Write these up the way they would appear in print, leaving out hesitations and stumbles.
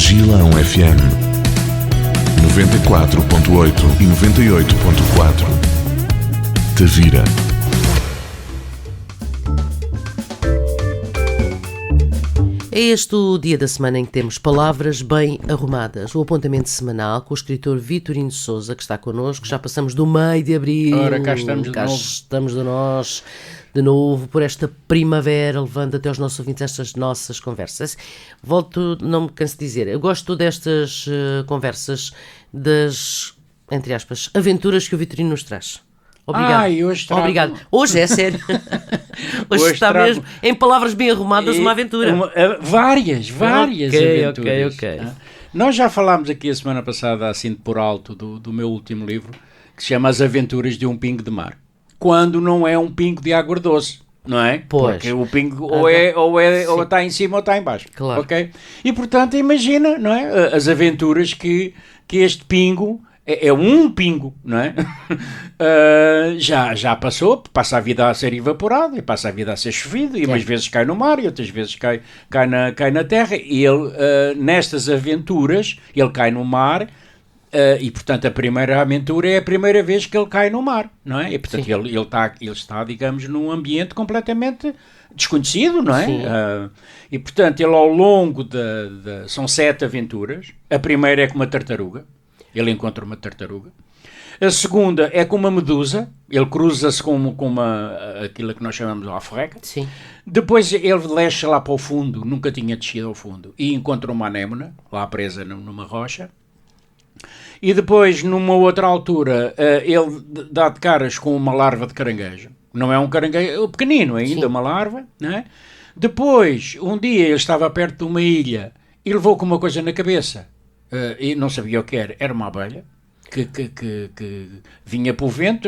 Gilão FM 94.8 e 98.4. Tavira. É este o dia da semana em que temos Palavras Bem Arrumadas, o apontamento semanal com o escritor Vitorino Sousa, que está connosco. Já passamos do meio de abril. Ora, cá estamos de novo. Estamos de novo por esta primavera, levando até aos nossos ouvintes estas nossas conversas. Volto, não me canso de dizer, eu gosto destas conversas, das, entre aspas, aventuras que o Vitorino nos traz. Obrigado. Hoje trago... Obrigado. Hoje é sério. Hoje está trago... mesmo em palavras bem arrumadas uma aventura. Várias aventuras. Ok. Nós já falámos aqui a semana passada, assim por alto, do meu último livro, que se chama As Aventuras de um Pingo de Mar. Quando não é um pingo de água doce, não é? Pois. Porque o pingo ou está em cima ou está em baixo. Claro. Okay? E portanto, imagina, não é? As aventuras que este pingo... É um pingo, não é? Já passa a vida a ser evaporado, e passa a vida a ser chovido, e umas vezes cai no mar, e outras vezes cai na terra, e ele, nestas aventuras, ele cai no mar, e portanto a primeira aventura é a primeira vez que ele cai no mar, não é? E portanto ele está, digamos, num ambiente completamente desconhecido, não é? E portanto ele ao longo são 7 aventuras, a primeira é com uma tartaruga. Ele encontra uma tartaruga. A segunda é com uma medusa. Ele cruza-se com aquilo que nós chamamos de alforreca. Sim. Depois ele desce lá para o fundo, nunca tinha descido ao fundo, e encontra uma anémona, lá presa numa rocha. E depois, numa outra altura, ele dá de caras com uma larva de caranguejo. Não é um caranguejo pequenino ainda, sim, uma larva, não é? Depois, um dia, ele estava perto de uma ilha e levou com uma coisa na cabeça. E não sabia o que era uma abelha que vinha para o vento,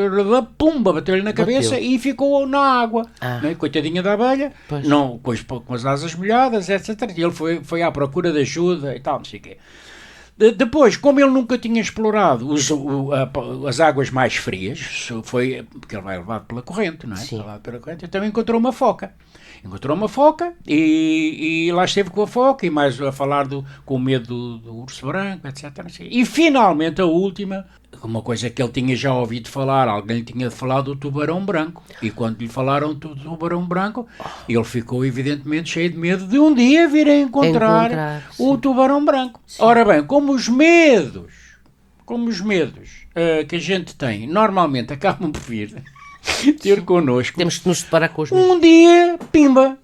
pumba, bateu-lhe na cabeça e ficou na água, né? Coitadinha da abelha, não, com as asas molhadas, etc. E ele foi à procura de ajuda e tal, não sei o quê. Depois, como ele nunca tinha explorado as águas mais frias, porque ele vai levado pela corrente, não é? Levado pela corrente, então encontrou uma foca. E lá esteve com a foca e mais a falar com o medo do urso branco, etc. E finalmente a última, uma coisa que ele tinha já ouvido falar, alguém lhe tinha falado do tubarão branco. E quando lhe falaram do tubarão branco, ele ficou evidentemente cheio de medo de um dia vir a encontrar o tubarão branco. Sim. Ora bem, como os medos que a gente tem normalmente acabam por vir ter connosco. Temos que nos separar com os medos. Um dia, pimba,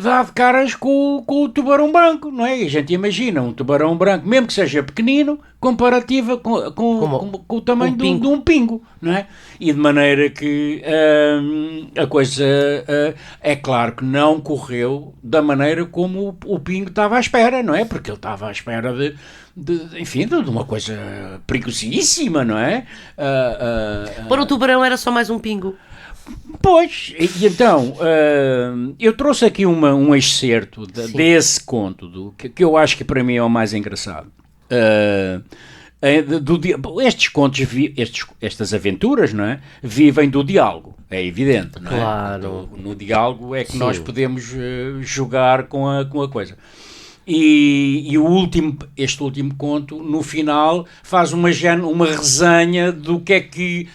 dá de caras com o tubarão branco, não é? E a gente imagina um tubarão branco, mesmo que seja pequenino, comparativa com o tamanho de um pingo, não é? E de maneira que a coisa é claro que não correu da maneira como o pingo estava à espera, não é? Porque ele estava à espera enfim, de uma coisa perigosíssima, não é? Para o tubarão era só mais um pingo. Pois, e então, eu trouxe aqui um excerto desse conto, que eu acho que para mim é o mais engraçado. Estes contos, estas aventuras, não é? Vivem do diálogo, é evidente, não é? Claro. No diálogo é que nós podemos jogar com a coisa. E este último conto, no final, faz uma resenha do que é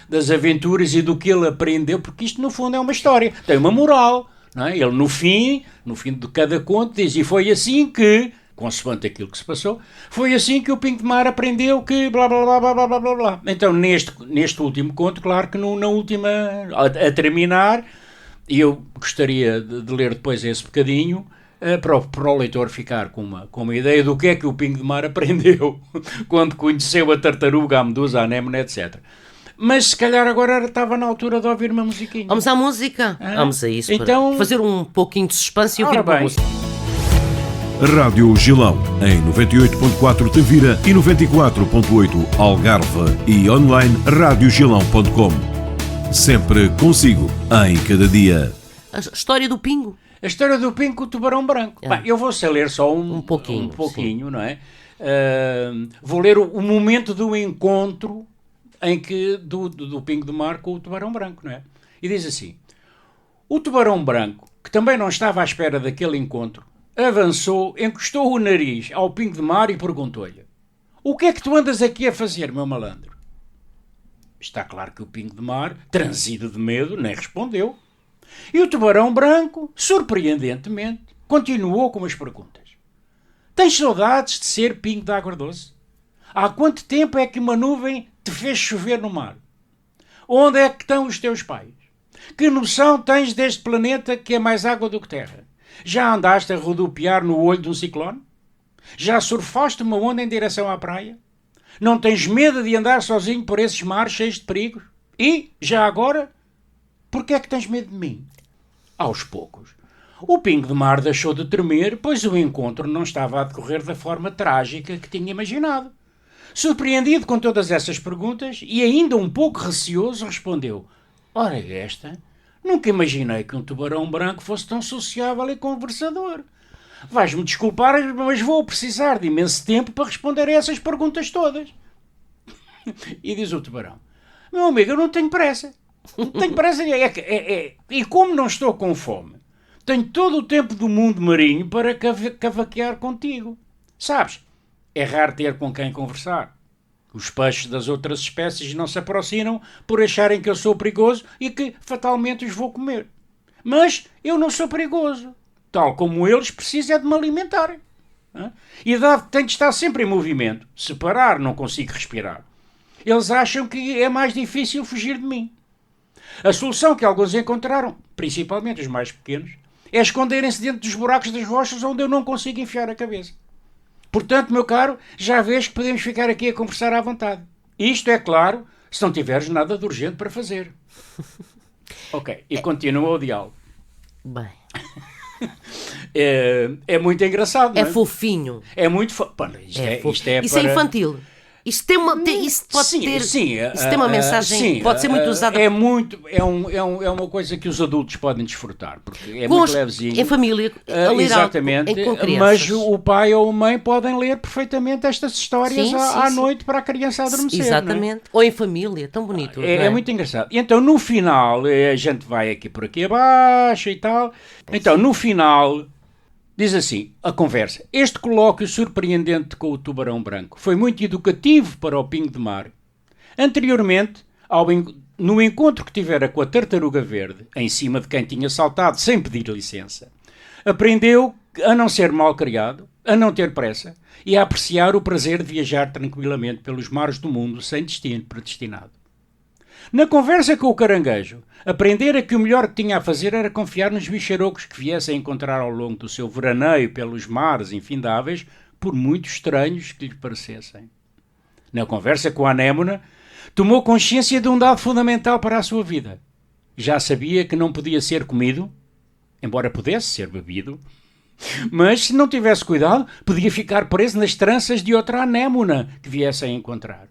das aventuras e do que ele aprendeu, porque isto no fundo é uma história, tem uma moral, não é? Ele no fim de cada conto diz, e foi assim que, consoante aquilo que se passou, foi assim que o Pingo de Mar aprendeu que blá blá blá blá blá blá blá. Então neste último conto, claro que na última, a terminar, e eu gostaria de ler depois esse bocadinho, para o leitor ficar com uma ideia do que é que o Pingo de Mar aprendeu quando conheceu a tartaruga, a medusa, a anémona, etc. Mas se calhar agora estava na altura de ouvir uma musiquinha. Vamos à música? Vamos a isso, então, para fazer um pouquinho de suspense e ouvir uma música. Rádio Gilão, em 98.4 Tavira e 94.8 Algarve e online radiogilão.com. Sempre consigo, em cada dia. A história do pingo. A história do pingo com o tubarão branco. Bem, eu vou ler só um pouquinho, não é? Vou ler o momento do encontro do Pingo de Mar com o tubarão branco, não é? E diz assim: o tubarão branco, que também não estava à espera daquele encontro, avançou, encostou o nariz ao pingo de mar e perguntou-lhe: o que é que tu andas aqui a fazer, meu malandro? Está claro que o pingo de mar, transido de medo, nem respondeu. E o tubarão branco, surpreendentemente, continuou com as perguntas. Tens saudades de ser pingo de água doce? Há quanto tempo é que uma nuvem te fez chover no mar? Onde é que estão os teus pais? Que noção tens deste planeta que é mais água do que terra? Já andaste a rodopiar no olho de um ciclone? Já surfaste uma onda em direção à praia? Não tens medo de andar sozinho por esses mares cheios de perigos? E, já agora, porquê é que tens medo de mim? Aos poucos, o pingo de mar deixou de tremer, pois o encontro não estava a decorrer da forma trágica que tinha imaginado. Surpreendido com todas essas perguntas e ainda um pouco receoso, respondeu: ora esta, nunca imaginei que um tubarão branco fosse tão sociável e conversador. Vais-me desculpar, mas vou precisar de imenso tempo para responder a essas perguntas todas. E diz o tubarão: meu amigo, eu não tenho pressa. Não tenho pressa. E como não estou com fome, tenho todo o tempo do mundo marinho para cavaquear contigo. Sabes, é raro ter com quem conversar. Os peixes das outras espécies não se aproximam por acharem que eu sou perigoso e que fatalmente os vou comer. Mas eu não sou perigoso. Tal como eles, preciso é de me alimentar. E dado que tenho de estar sempre em movimento, se parar não consigo respirar, eles acham que é mais difícil fugir de mim. A solução que alguns encontraram, principalmente os mais pequenos, é esconderem-se dentro dos buracos das rochas onde eu não consigo enfiar a cabeça. Portanto, meu caro, já vês que podemos ficar aqui a conversar à vontade. Isto é claro, se não tiveres nada de urgente para fazer. Ok, e continua o diálogo. Bem... É muito engraçado, não é? É fofinho. É muito isto é Isso é infantil. Isto tem uma, isto pode ter, isso tem uma mensagem, pode ser muito usada. É uma coisa que os adultos podem desfrutar, porque é muito levezinho. Em família, a ler exatamente, com crianças. Mas o pai ou a mãe podem ler perfeitamente estas histórias à noite para a criança adormecer. Exatamente, ou em família, tão bonito. É muito engraçado. E então no final, a gente vai aqui por aqui abaixo e tal, então no final... Diz assim, a conversa: este colóquio surpreendente com o tubarão branco foi muito educativo para o pingo de mar. Anteriormente, no encontro que tivera com a tartaruga verde, em cima de quem tinha saltado sem pedir licença, aprendeu a não ser mal criado, a não ter pressa e a apreciar o prazer de viajar tranquilamente pelos mares do mundo sem destino predestinado. Na conversa com o caranguejo, aprendera que o melhor que tinha a fazer era confiar nos bicharocos que viesse a encontrar ao longo do seu veraneio pelos mares infindáveis, por muito estranhos que lhe parecessem. Na conversa com a anémona, tomou consciência de um dado fundamental para a sua vida. Já sabia que não podia ser comido, embora pudesse ser bebido, mas se não tivesse cuidado, podia ficar preso nas tranças de outra anémona que viesse a encontrar.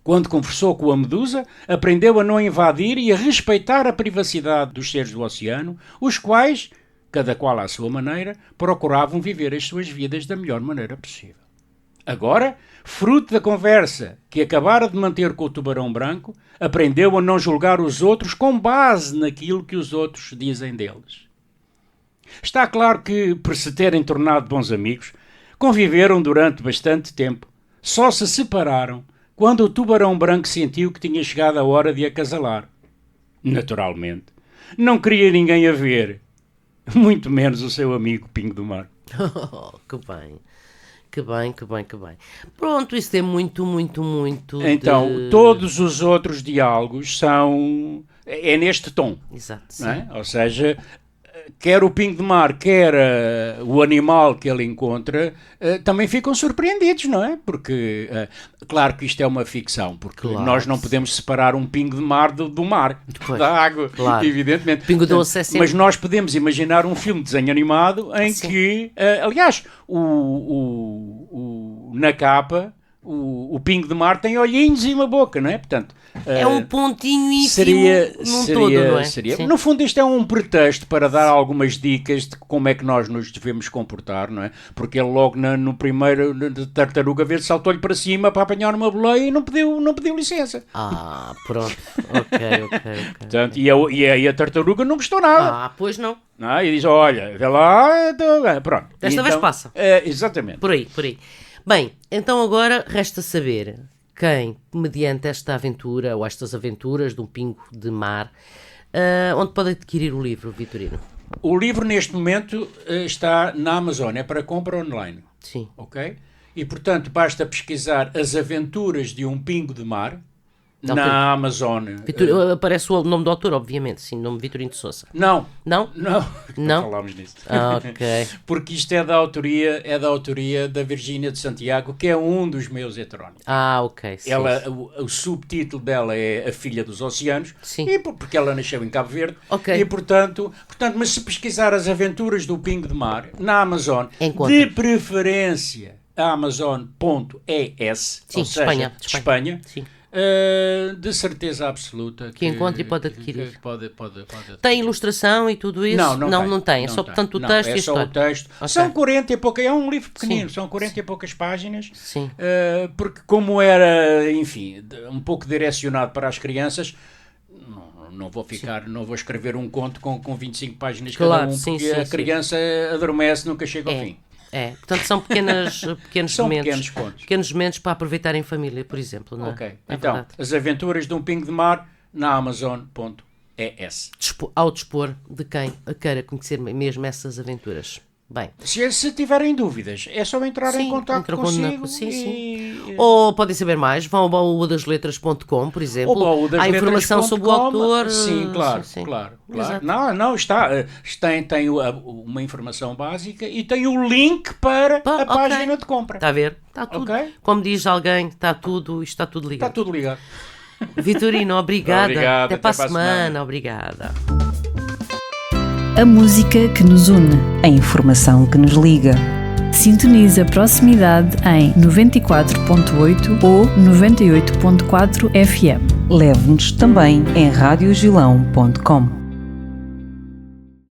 Quando conversou com a medusa, aprendeu a não invadir e a respeitar a privacidade dos seres do oceano, os quais, cada qual à sua maneira, procuravam viver as suas vidas da melhor maneira possível. Agora, fruto da conversa que acabara de manter com o tubarão branco, aprendeu a não julgar os outros com base naquilo que os outros dizem deles. Está claro que, por se terem tornado bons amigos, conviveram durante bastante tempo, só se separaram quando o tubarão branco sentiu que tinha chegado a hora de acasalar. Naturalmente, não queria ninguém a ver, muito menos o seu amigo Pingo do Mar. Oh, que bem. Que bem, que bem, que bem. Pronto, isso é muito, muito, muito... Então, todos os outros diálogos são... É neste tom. Exato, sim. Não é? Ou seja... Quer o pingo de mar, quer o animal que ele encontra, também ficam surpreendidos, não é? Porque, claro que isto é uma ficção, porque nós não podemos separar um pingo de mar do mar, da água, evidentemente. Pingo doce é sempre... Mas nós podemos imaginar um filme de desenho animado em que, aliás, na capa, o pingo de mar tem olhinhos e uma boca, não é? Portanto, é um pontinho ínfimo seria, todo, não é? Seria. No fundo, isto é um pretexto para dar algumas dicas de como é que nós nos devemos comportar, não é? Porque ele logo no primeiro de tartaruga verde saltou-lhe para cima para apanhar uma boleia e não pediu licença. Pronto. Ok. Portanto, e a tartaruga não gostou nada. Pois não. E diz, olha, vê lá, pronto. Desta vez passa. Exatamente. Por aí. Bem, então agora resta saber quem, mediante esta aventura, ou estas aventuras de um pingo de mar, onde pode adquirir o livro, Vitorino? O livro, neste momento, está na Amazon, é para compra online. Sim. Ok? E, portanto, basta pesquisar As Aventuras de um Pingo de Mar na Amazon. Aparece o nome do autor, obviamente, sim, nome Vitorino de Sousa. Não. Não? Não falámos nisso. Ok. Porque isto é da autoria da Virgínia de Santiago, que é um dos meus heterónimos. Ok. Sim. O subtítulo dela é A Filha dos Oceanos, sim. Porque ela nasceu em Cabo Verde. Ok. E, portanto, mas se pesquisar As Aventuras do Pingo de Mar na Amazon, encontra. De preferência a Amazon.es, sim, ou seja, de Espanha. Sim. De certeza absoluta que encontra e pode adquirir. Pode. Tem ilustração e tudo isso? Não tem. É só, portanto, o texto e a história. É só o texto. Okay. São 40 e poucas, é um livro pequenino, são 40 e poucas páginas. Sim. Porque como era, enfim, um pouco direcionado para as crianças, não vou escrever um conto com 25 páginas cada um, porque a criança adormece, nunca chega ao fim. Portanto são pequenos momentos, pequenos momentos para aproveitar em família, por exemplo, não é? Ok, então, verdade. As Aventuras de um Pingo de Mar na Amazon.es. Ao dispor de quem queira conhecer mesmo essas aventuras. Bem. Se tiverem dúvidas, é só entrar em contato consigo. Ou podem saber mais, vão ao baúdasletras.com, por exemplo. Há informação sobre o autor. Sim, claro. Não, tem uma informação básica e tem o link para a página de compra. Está a ver? Está tudo. Okay? Como diz alguém, está tudo ligado. Está tudo ligado. Vitorino, obrigada. Até para a semana. Obrigada. A música que nos une, a informação que nos liga. Sintoniza a proximidade em 94.8 ou 98.4 FM. Leve-nos também em radiogilão.com.